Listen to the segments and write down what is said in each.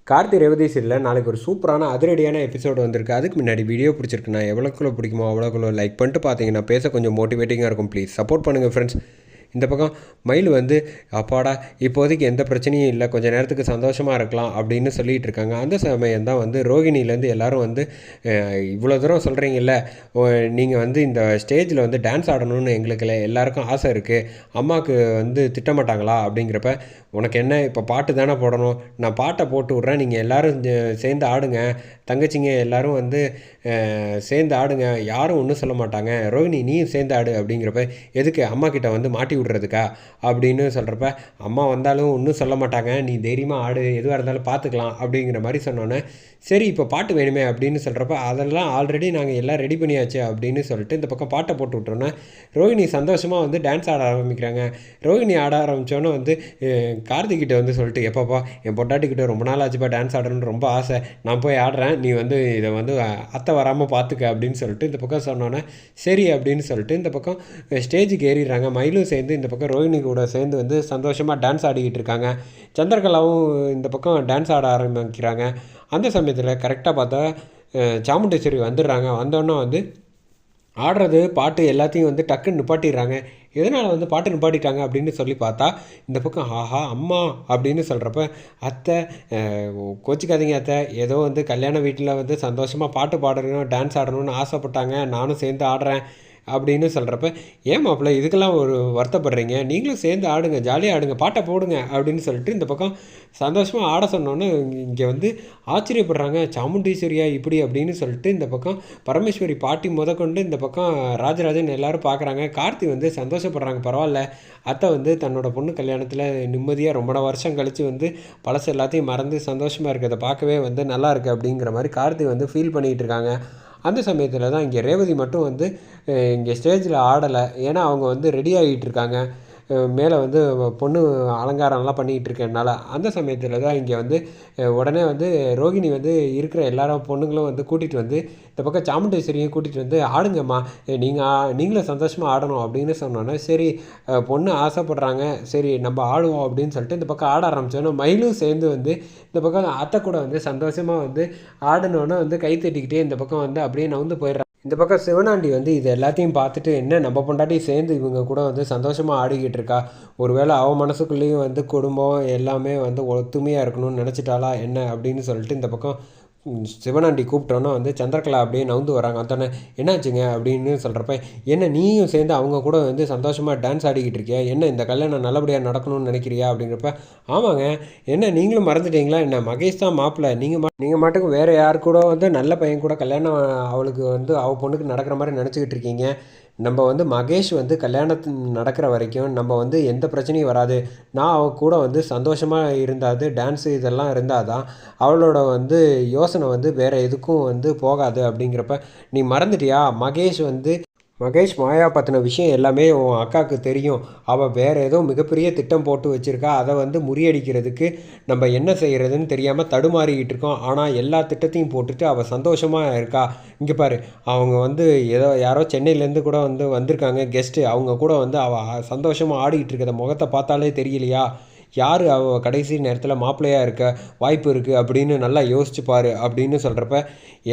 கார்த்தி ரேவதி சீரியலில் நாளைக்கு ஒரு சூப்பரான அதிரடியான எபிசோடு வந்திருக்கு. அதுக்கு முன்னாடி வீடியோ பிடிச்சிருக்குண்ணா எவ்வளோக்குள்ள பிடிக்குமோ அவ்வளோக்குள்ள லைக் பண்ணிட்டு பார்த்தீங்கன்னா பேச கொஞ்சம் மோட்டிவேட்டிங்காக இருக்கும். ப்ளீஸ் சப்போர்ட் பண்ணுங்கள் ஃப்ரெண்ட்ஸ். இந்த பக்கம் மயில் வந்து அப்பாடா இப்போதைக்கு எந்த பிரச்சனையும் இல்லை, கொஞ்சம் நேரத்துக்கு சந்தோஷமாக இருக்கலாம் அப்படின்னு சொல்லிகிட்டு இருக்காங்க. அந்த சமயம் தான் வந்து ரோகிணிலேருந்து எல்லோரும் வந்து இவ்வளோ தூரம் சொல்கிறீங்கல்ல, நீங்கள் வந்து இந்த ஸ்டேஜில் வந்து டான்ஸ் ஆடணும்னு எங்களுக்கு எல்லாருக்கும் ஆசை இருக்குது, அம்மாவுக்கு வந்து திட்டமாட்டாங்களா அப்படிங்கிறப்ப, உனக்கு என்ன இப்போ பாட்டு தானே போடணும், நான் பாட்டை போட்டு விட்றேன், நீங்கள் எல்லோரும் சேர்ந்து ஆடுங்க, தங்கச்சிங்க எல்லோரும் வந்து சேர்ந்து ஆடுங்க, யாரும் ஒன்றும் சொல்ல மாட்டாங்க, ரோஹிணி நீயும் சேர்ந்து ஆடு அப்படிங்கிறப்ப, எதுக்கு அம்மா கிட்ட வந்து மாட்டி விட்றதுக்கா அப்படின்னு சொல்கிறப்ப, அம்மா வந்தாலும் ஒன்றும் சொல்ல மாட்டாங்க, நீ தைரியமாக ஆடு, எதுவாக இருந்தாலும் பார்த்துக்கலாம் அப்படிங்கிற மாதிரி சொன்னோன்னே, சரி இப்போ பாட்டு வேணுமே அப்படின்னு சொல்கிறப்ப, அதெல்லாம் ஆல்ரெடி நாங்கள் எல்லாம் ரெடி பண்ணியாச்சு அப்படின்னு சொல்லிட்டு இந்த பக்கம் பாட்டை போட்டு விட்டோன்னே ரோஹிணி சந்தோஷமாக வந்து டான்ஸ் ஆட ஆரம்பிக்கிறாங்க. ரோஹிணி ஆட ஆரம்பித்தோன்னே வந்து கார்த்திகிட்ட வந்து சொல்லிட்டு, எப்பப்பா என் பொட்டாட்டிக்கிட்ட ரொம்ப நாள் ஆச்சுப்பா டான்ஸ் ஆடணும்னு ரொம்ப ஆசை, நான் போய் ஆடுறேன், நீ வந்து இதை வந்து அத்தை வராமல் பார்த்துக்க அப்படின்னு சொல்லிட்டு இந்த பக்கம் சொன்னோன்னே சரி அப்படின்னு சொல்லிட்டு இந்த பக்கம் ஸ்டேஜுக்கு ஏறிடுறாங்க. மயிலும் சேர்ந்து இந்த பக்கம் ரோஹிணி கூட சேர்ந்து வந்து சந்தோஷமாக டான்ஸ் ஆடிக்கிட்டு இருக்காங்க. சந்திரகலாவும் இந்த பக்கம் டான்ஸ் ஆட ஆரம்பிக்கிறாங்க. அந்த சமயத்தில் கரெக்டாக பார்த்தா சாமுண்டேஸ்வரி வந்துடுறாங்க. வந்தோடனே வந்து ஆடுறது பாட்டு எல்லாத்தையும் வந்து டக்குன்னு நிப்பாட்டிடுறாங்க. எதனால் வந்து பாட்டு நிப்பாட்டிட்டாங்க அப்படின்னு சொல்லி பார்த்தா, இந்த பக்கம் ஆஹா அம்மா அப்படின்னு சொல்கிறப்ப, அத்தை கோச்சிக்காதீங்க அத்தை, ஏதோ வந்து கல்யாண வீட்டில் வந்து சந்தோஷமாக பாட்டு பாடணும் டான்ஸ் ஆடணும்னு ஆசைப்பட்டாங்க, நானும் சேர்ந்து ஆடுறேன் அப்படின்னு சொல்கிறப்ப, ஏன் மாப்பிள்ள இதுக்கெல்லாம் ஒரு வருத்தப்படுறீங்க, நீங்களும் சேர்ந்து ஆடுங்க, ஜாலியாக ஆடுங்க, பாட்டை போடுங்க அப்படின்னு சொல்லிட்டு இந்த பக்கம் சந்தோஷமாக ஆட சொன்னோன்னு இங்கே வந்து ஆச்சரியப்படுறாங்க. சாமுண்டீஸ்வரியா இப்படி அப்படின்னு சொல்லிட்டு இந்த பக்கம் பரமேஸ்வரி பாட்டி முதற்கொண்டு இந்த பக்கம் ராஜராஜன் எல்லோரும் பார்க்குறாங்க. கார்த்தி வந்து சந்தோஷப்படுறாங்க. பரவாயில்ல, அத்தை வந்து தன்னோட பொண்ணு கல்யாணத்தில் நிம்மதியாக ரொம்ப வருஷம் கழித்து வந்து பழசு எல்லாத்தையும் மறந்து சந்தோஷமாக இருக்கிறத பார்க்கவே வந்து நல்லா இருக்குது அப்படிங்கிற மாதிரி கார்த்தி வந்து ஃபீல் பண்ணிகிட்டு இருக்காங்க. அந்த சமயத்தில் தான் இங்கே ரேவதி மட்டும் வந்து இங்கே ஸ்டேஜில் ஆடலை. ஏன்னா அவங்க வந்து ரெடி ஆகிட்டு இருக்காங்க, மேலே வந்து பொண்ணு அலங்காரம்லாம் பண்ணிக்கிட்டு இருக்கனால. அந்த சமயத்தில் தான் இங்கே வந்து உடனே வந்து ரோகிணி வந்து இருக்கிற எல்லாரும் பொண்ணுங்களும் வந்து கூட்டிகிட்டு வந்து இந்த பக்கம் சாமுண்டேஸ்வரியும் கூட்டிகிட்டு வந்து ஆடுங்கம்மா, நீங்களும் சந்தோஷமாக ஆடணும் அப்படின்னு சொன்னோன்னே சரி பொண்ணு ஆசைப்படுறாங்க, சரி நம்ம ஆடுவோம் அப்படின்னு சொல்லிட்டு இந்த பக்கம் ஆட ஆரம்பித்தோன்னா மயிலும் சேர்ந்து வந்து இந்த பக்கம் அத்தை கூட வந்து சந்தோஷமாக வந்து ஆடணுன்னு வந்து கை தட்டிக்கிட்டே இந்த பக்கம் வந்து அப்படியே நவுந்து போயிடுறாங்க. இந்த பக்கம் சிவனாண்டி வந்து இது எல்லாத்தையும் பார்த்துட்டு, என்ன நம்ம பொண்டாட்டி சேர்ந்து இவங்க கூட வந்து சந்தோஷமாக ஆடிக்கிட்டு இருக்கா, ஒருவேளை அவன் மனசுக்குள்ளேயும் வந்து குடும்பம் எல்லாமே வந்து ஒத்துமையாக இருக்கணும்னு நினச்சிட்டாளா என்ன அப்படின்னு சொல்லிட்டு இந்த பக்கம் சிவனாண்டி கூப்பிட்டோன்னா வந்து சந்திரகலா அப்படியே நவுந்து வராங்க. அத்தனை என்னாச்சுங்க அப்படின்னு சொல்கிறப்ப, என்ன நீயும் சேர்ந்து அவங்க கூட வந்து சந்தோஷமாக டான்ஸ் ஆடிக்கிட்டு இருக்கியா, என்ன இந்த கல்யாணம் நல்லபடியாக நடக்கணும்னு நினைக்கிறியா அப்படிங்கிறப்ப, ஆமாங்க, என்ன நீங்களும் மறந்துட்டீங்களா என்ன, மகேஷ் தான் மாப்பிள்ளை, நீங்கள் மாட்டுக்கு வேறு யார் கூட வந்து நல்ல பையன் கூட கல்யாணம் அவளுக்கு வந்து அவள் பொண்ணுக்கு நடக்கிற மாதிரி நினச்சிக்கிட்டு இருக்கீங்க, நம்ம வந்து மகேஷ் வந்து கல்யாணத்து நடக்கிற வரைக்கும் நம்ம வந்து எந்த பிரச்சனையும் வராது, நான் அவள் கூட வந்து சந்தோஷமாக இருந்தாது, டான்ஸு இதெல்லாம் இருந்தால் தான் அவளோட வந்து யோசனை வந்து வேறு எதுக்கும் வந்து போகாது அப்படிங்கிறப்ப, நீ மறந்துட்டியா, மகேஷ் மாயா பற்றின விஷயம் எல்லாமே உன் அக்காவுக்கு தெரியும், அவள் வேறு ஏதோ மிகப்பெரிய திட்டம் போட்டு வச்சுருக்கா, அதை வந்து முறியடிக்கிறதுக்கு நம்ம என்ன செய்கிறதுன்னு தெரியாமல் தடுமாறிக்கிட்டு இருக்கோம், ஆனால் எல்லா திட்டத்தையும் போட்டுட்டு அவள் சந்தோஷமாக இருக்கா, இங்கே பாரு அவங்க வந்து ஏதோ யாரோ சென்னையிலேருந்து கூட வந்து வந்திருக்காங்க கெஸ்ட்டு, அவங்க கூட வந்து அவள் சந்தோஷமாக ஆடிக்கிட்டு இருக்கிற முகத்தை பார்த்தாலே தெரியலையா, யார் அவள் கடைசி நேரத்தில் மாப்பிள்ளையாக இருக்க வாய்ப்பு இருக்குது அப்படின்னு நல்லா யோசிச்சுப்பார் அப்படின்னு சொல்கிறப்ப,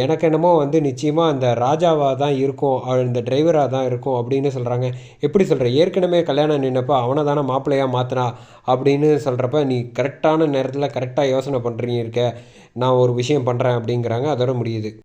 எனக்கு என்னமோ வந்து நிச்சயமாக அந்த ராஜாவாக தான் இருக்கும், இந்த டிரைவராக தான் இருக்கும் அப்படின்னு சொல்கிறாங்க. எப்படி சொல்கிற, ஏற்கனவே கல்யாணம் நின்னப்போ அவனை தானே மாப்பிள்ளையாக மாற்றினா அப்படின்னு சொல்கிறப்ப, நீ கரெக்டான நேரத்தில் கரெக்டாக யோசனை பண்ணுறீங்க இருக்க, நான் ஒரு விஷயம் பண்ணுறேன் அப்படிங்கிறாங்க. அதோட முடியுது.